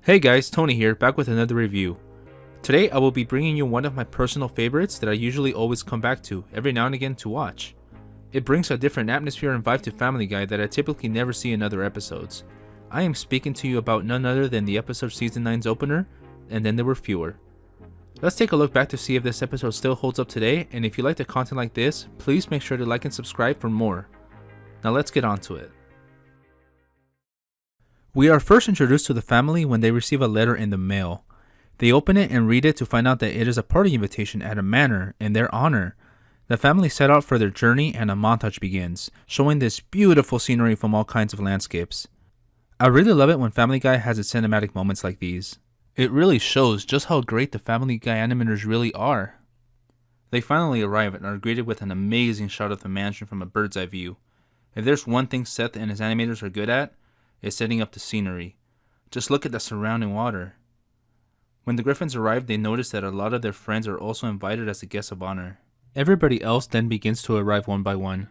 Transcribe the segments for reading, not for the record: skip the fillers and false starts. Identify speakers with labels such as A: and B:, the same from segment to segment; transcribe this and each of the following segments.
A: Hey guys, Tony here, back with another review. Today I will be bringing you one of my personal favorites that I usually always come back to every now and again to watch. It brings a different atmosphere and vibe to Family Guy that I typically never see in other episodes. I am speaking to you about none other than the episode Season 9's opener, And Then There Were Fewer. Let's take a look back to see if this episode still holds up today, and if you like the content like this, please make sure to like and subscribe for more. Now let's get on to it. We are first introduced to the family when they receive a letter in the mail. They open it and read it to find out that it is a party invitation at a manor in their honor. The family set out for their journey and a montage begins, showing this beautiful scenery from all kinds of landscapes. I really love it when Family Guy has its cinematic moments like these. It really shows just how great the Family Guy animators really are. They finally arrive and are greeted with an amazing shot of the mansion from a bird's eye view. If there's one thing Seth and his animators are good at, is setting up the scenery. Just look at the surrounding water. When the Griffins arrive, they notice that a lot of their friends are also invited as the guests of honor. Everybody else then begins to arrive one by one.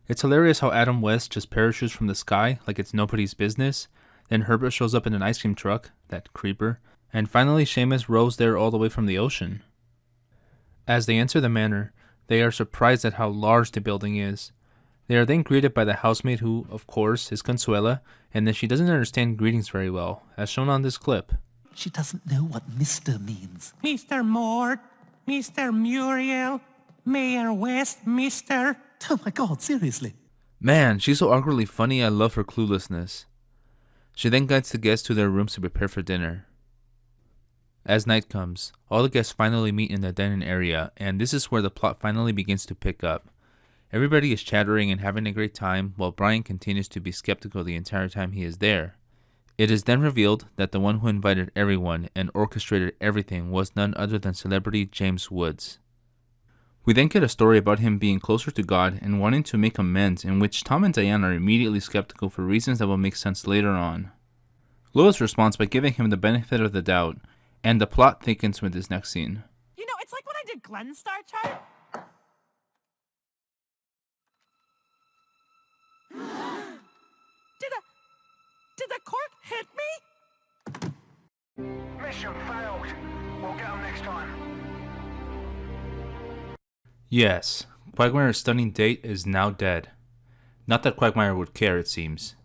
A: It's hilarious how Adam West just parachutes from the sky like it's nobody's business, then Herbert shows up in an ice cream truck, that creeper, and finally Seamus rows there all the way from the ocean. As they enter the manor, they are surprised at how large the building is. They are then greeted by the housemaid who, of course, is Consuela, and that she doesn't understand greetings very well, as shown on this clip.
B: She doesn't know what Mr. means.
C: Mr. Mort, Mr. Muriel, Mayor West, Mr.
B: Oh my god, seriously.
A: Man, she's so awkwardly funny, I love her cluelessness. She then guides the guests to their rooms to prepare for dinner. As night comes, all the guests finally meet in the dining area, and this is where the plot finally begins to pick up. Everybody is chattering and having a great time, while Brian continues to be skeptical the entire time he is there. It is then revealed that the one who invited everyone and orchestrated everything was none other than celebrity James Woods. We then get a story about him being closer to God and wanting to make amends, in which Tom and Diane are immediately skeptical for reasons that will make sense later on. Lois responds by giving him the benefit of the doubt, and the plot thickens with this next scene.
C: You know, it's like when I did Glenn's star chart. Did the cork hit me?
D: Mission failed. We'll get them next time.
A: Yes, Quagmire's stunning date is now dead. Not that Quagmire would care, it seems.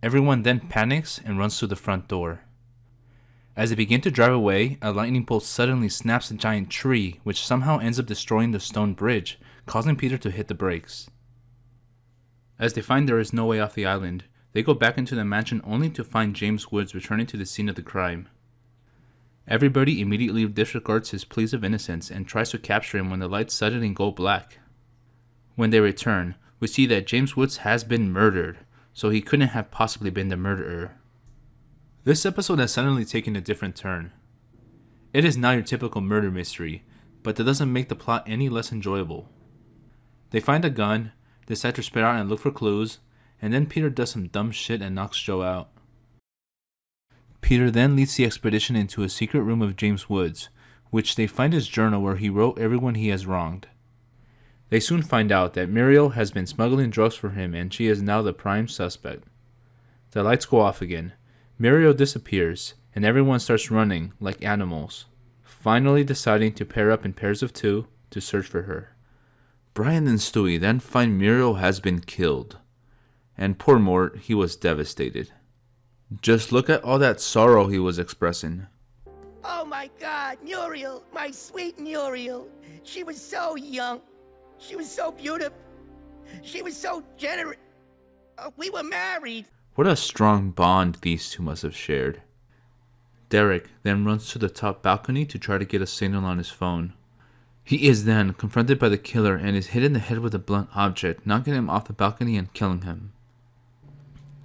A: Everyone then panics and runs to the front door. As they begin to drive away, a lightning bolt suddenly snaps a giant tree, which somehow ends up destroying the stone bridge, causing Peter to hit the brakes. As they find there is no way off the island, they go back into the mansion only to find James Woods returning to the scene of the crime. Everybody immediately disregards his pleas of innocence and tries to capture him when the lights suddenly go black. When they return, we see that James Woods has been murdered, so he couldn't have possibly been the murderer. This episode has suddenly taken a different turn. It is not your typical murder mystery, but that doesn't make the plot any less enjoyable. They find a gun, decide to spread out and look for clues, and then Peter does some dumb shit and knocks Joe out. Peter then leads the expedition into a secret room of James Woods, which they find his journal where he wrote everyone he has wronged. They soon find out that Muriel has been smuggling drugs for him and she is now the prime suspect. The lights go off again, Muriel disappears, and everyone starts running like animals, finally deciding to pair up in pairs of two to search for her. Brian and Stewie then find Muriel has been killed. And poor Mort, he was devastated. Just look at all that sorrow he was expressing.
E: Oh my God, Muriel, my sweet Muriel. She was so young. She was so beautiful. She was so generous. We were married.
A: What a strong bond these two must have shared. Derek then runs to the top balcony to try to get a signal on his phone. He is then confronted by the killer and is hit in the head with a blunt object, knocking him off the balcony and killing him.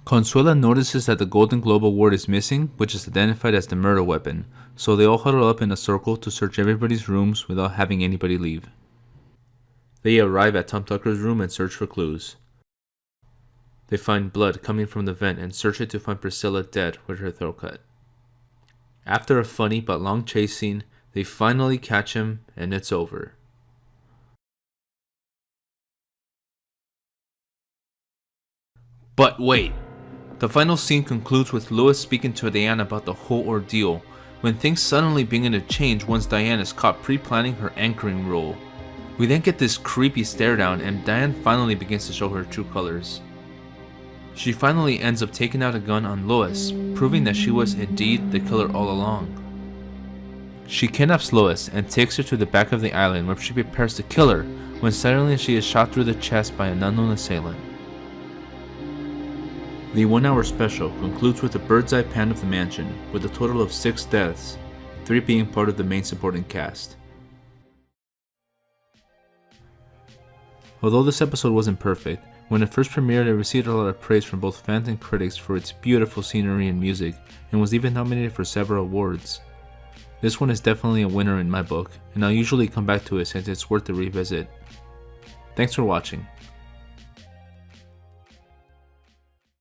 A: Consuela notices that the Golden Globe Award is missing, which is identified as the murder weapon, so they all huddle up in a circle to search everybody's rooms without having anybody leave. They arrive at Tom Tucker's room and search for clues. They find blood coming from the vent and search it to find Priscilla dead with her throat cut. After a funny but long chase scene, they finally catch him and it's over. But wait, The final scene concludes with Lois speaking to Diane about the whole ordeal, when things suddenly begin to change once Diane is caught pre-planning her anchoring role. We then get this creepy stare down and Diane finally begins to show her true colors. She finally ends up taking out a gun on Lois, proving that she was indeed the killer all along. She kidnaps Lois and takes her to the back of the island where she prepares to kill her when suddenly she is shot through the chest by an unknown assailant. The 1 hour special concludes with a bird's eye pan of the mansion, with a total of 6 deaths, 3 being part of the main supporting cast. Although this episode wasn't perfect, when it first premiered it received a lot of praise from both fans and critics for its beautiful scenery and music, and was even nominated for several awards. This one is definitely a winner in my book, and I'll usually come back to it since it's worth a revisit. Thanks for watching.